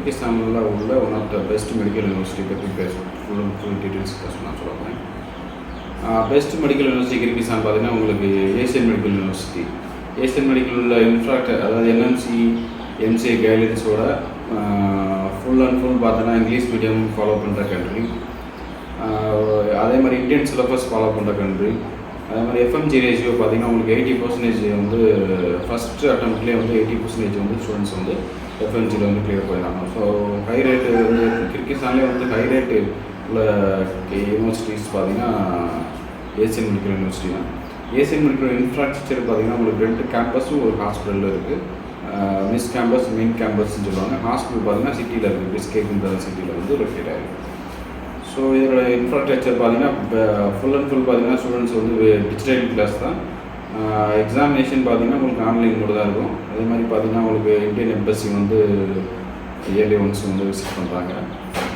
கிர்கிஸ்தானில் உள்ள one of the best medical university பற்றி full details நான் சொல்ல போகிறேன். பெஸ்ட் மெடிக்கல் யூனிவர்சிட்டி கிர்கிஸ்தான் பார்த்தீங்கன்னா உங்களுக்கு ஏசியன் மெடிக்கல் யூனிவர்சிட்டி. ஏசியன் மெடிக்கலில் இன்ஃப்ராக்டர் அதாவது என்எம்சி எம்சிஏ கைட்லைன்ஸோட ஃபுல் அண்ட் ஃபுல் பார்த்தீங்கன்னா இங்கிலீஷ் மீடியம் ஃபாலோ பண்ணுற கண்ட்ரி. அதே மாதிரி இந்தியன் சிலபஸ் ஃபாலோ பண்ணுற கண்ட்ரி. அதே மாதிரி எஃப்எம்ஜி ரேஷியோ பார்த்தீங்கன்னா உங்களுக்கு 80% வந்து ஃபஸ்ட்டு அட்டம்ப்ட்லேயே வந்து 80% வந்து ஸ்டூடெண்ட்ஸ் வந்து எஃப்எம்ஜியில் வந்து கிளியர் பண்ணிடுறாங்க. ஸோ ஹை ரேட்டு வந்து கிர்கிஸ்தான்லேயே வந்து ஹை ரேட்டு உள்ள யூனிவர்சிட்டிஸ் பார்த்தீங்கன்னா ஏசியன் மெடிக்கல் யூனிவர்சிட்டி தான். ஏசியன் மெடிக்கல் இன்ஃப்ராஸ்ட்ரக்சர் பார்த்தீங்கன்னா உங்களுக்கு 2 கேம்பஸும் ஒரு ஹாஸ்பிட்டலில் இருக்குது. மிஸ் கேம்பஸ் மெயின் கேம்பஸ்ன்னு சொல்லுவாங்க. ஹாஸ்பிட்டல் பார்த்தீங்கன்னா சிட்டியில் இருக்குது. பிஸ்கேக்குன்ற சிட்டியில் வந்து லொக்கேட் ஆகிருக்கு. ஸோ இதோட இன்ஃப்ராஸ்ட்ரக்சர் பார்த்தீங்கன்னா ஃபுல் அண்ட் ஃபுல் பார்த்தீங்கன்னா ஸ்டூடெண்ட்ஸ் வந்து டிஜிட்டல் கிளாஸ் தான். எக்ஸாமினேஷன் பார்த்தீங்கன்னா உங்களுக்கு ஆன்லைன் கூட தான் இருக்கும். அதே மாதிரி பார்த்தீங்கன்னா உங்களுக்கு இந்தியன் எம்பசி வந்து இயர்லி ஒன்ஸ் வந்து விசிட் பண்ணுறாங்க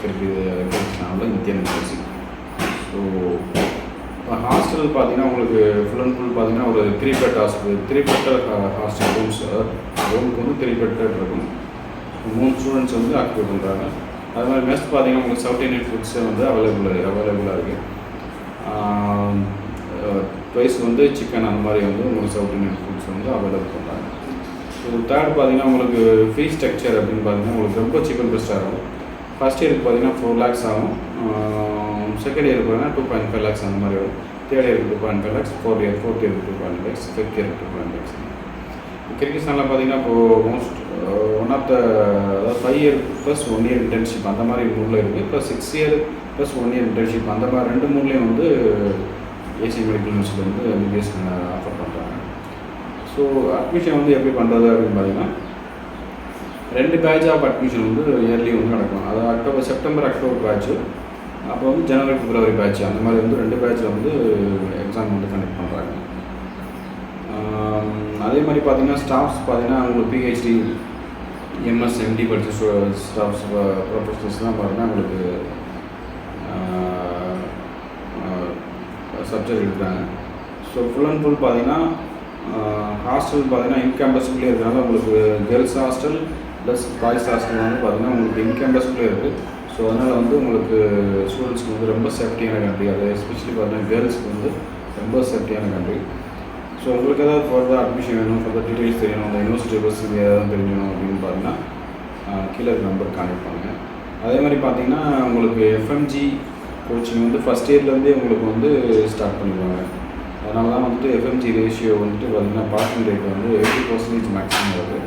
கிர்கிஸ்தானில் இந்தியன் எம்பசி. ஸோ ஹாஸ்டல் பார்த்தீங்கன்னா உங்களுக்கு ஃபுல் அண்ட் ஃபுல் பார்த்தீங்கன்னா ஒரு 3 bed hostel 3 bed hostel rooms ரூமுக்கு வந்து 3 பெட் இருக்கும். 3 ஸ்டூடெண்ட்ஸ் வந்து ஆக்குபை பண்ணுறாங்க. அது மாதிரி மெஸ் பார்த்தீங்கன்னா உங்களுக்கு சவுத் இண்டியன் ஃபுட்ஸே வந்து அவைலபிளாக இருக்குது. ப்ரைஸ் வந்து சிக்கன் அந்த மாதிரி வந்து உங்களுக்கு சவுத் இண்டியன் ஃபுட்ஸ் வந்து அவைலபிள் பண்ணுறாங்க. ஸோ தேர்ட் பார்த்தீங்கன்னா உங்களுக்கு ஃபீஸ் ஸ்ட்ரக்சர் அப்படின்னு பார்த்தீங்கன்னா உங்களுக்கு ரொம்ப சீப் அண்ட் பெஸ்ட்டாக இருக்கும். ஃபஸ்ட் இயருக்கு பார்த்தீங்கன்னா 4 lakhs ஆகும். செகண்ட் இயருக்கு பார்த்தீங்கன்னா 2.5 lakhs அந்த மாதிரி வரும். தேர்ட் இயருக்கு 2.5 lakhs, ஃபோர்த் இயருக்கு 2.5 lakhs, ஃபிஃப்த் இயருக்கு 2.5 lakhs. கிர்கிஸ்தானில் பார்த்தீங்கன்னா இப்போது மோஸ்ட் ஒன் ஆஃப் த அதாவது 5 year + 1 year இன்டர்ன்ஷிப் அந்த மாதிரி மூடில் இருக்குது. ப்ளஸ் 6 year + 1 year இன்டர்ன்ஷிப் அந்த மாதிரி 2 மூட்லேயும் வந்து ஏசியன் மெடிக்கல் யூனிவர்சிட்டி வந்து எம்பிபிஎஸ் ஆஃபர் பண்ணுறாங்க. ஸோ அட்மிஷன் வந்து எப்படி பண்ணுறது அப்படின்னு பார்த்தீங்கன்னா 2 batch ஆஃப் அட்மிஷன் வந்து இயர்லி வந்து நடக்கும். அது செப்டம்பர் அக்டோபர் பேட்ச்சு, அப்போ வந்து ஜனவரி பிப்ரவரி பேட்ச் அந்த மாதிரி வந்து 2 batchல வந்து எக்ஸாம் வந்து கண்டக்ட் பண்ணுறாங்க. அதே மாதிரி பார்த்தீங்கன்னா ஸ்டாஃப்ஸ் பார்த்தீங்கன்னா உங்களுக்கு பிஹெச்டி எம்எஸ் எம்டி படித்த ஸ்டாஃப்ஸ் ப்ரொஃபஸர்ஸ்லாம் பார்த்தீங்கன்னா உங்களுக்கு சப்ஜெக்ட் எடுக்கிறாங்க. ஸோ ஃபுல் அண்ட் ஃபுல் பார்த்தீங்கன்னா ஹாஸ்டல் பார்த்தீங்கன்னா இன் கேம்பஸ்குள்ளே இருக்கிறனால உங்களுக்கு girls hostel plus boys hostel வந்து பார்த்தீங்கன்னா உங்களுக்கு இன் கேம்பஸ்குள்ளே இருக்குது. ஸோ அதனால் வந்து உங்களுக்கு ஸ்டூடெண்ட்ஸ்க்கு வந்து ரொம்ப சேஃப்டியான கண்ட்ரி. அது எஸ்பெஷலி பார்த்தீங்கன்னா கேர்ள்ஸ்க்கு வந்து ரொம்ப சேஃப்டியான கண்ட்ரி. ஸோ உங்களுக்கு ஏதாவது ஃபர்தர் அட்மிஷன் வேணும், ஃபர்தர் டீட்டெயில்ஸ் தெரியணும், அந்த யூனிவர்சிட்டி பஸ் ஏதாவது தெரியணும் அப்படின்னு பார்த்தீங்கன்னா கீழே நம்பர் கான்டெக்ட் பண்ணுங்கள். அதே மாதிரி பார்த்தீங்கன்னா உங்களுக்கு எஃப்எம்ஜி கோச்சிங் வந்து ஃபஸ்ட் இயர்லேருந்தே உங்களுக்கு வந்து ஸ்டார்ட் பண்ணிடுவாங்க. அதனால தான் வந்துட்டு எஃப்எம்ஜி ரேஷியோ வந்துட்டு பார்த்திங்கன்னா பாசிங் ரேட் வந்து 80% மேக்ஸிமம் வருது.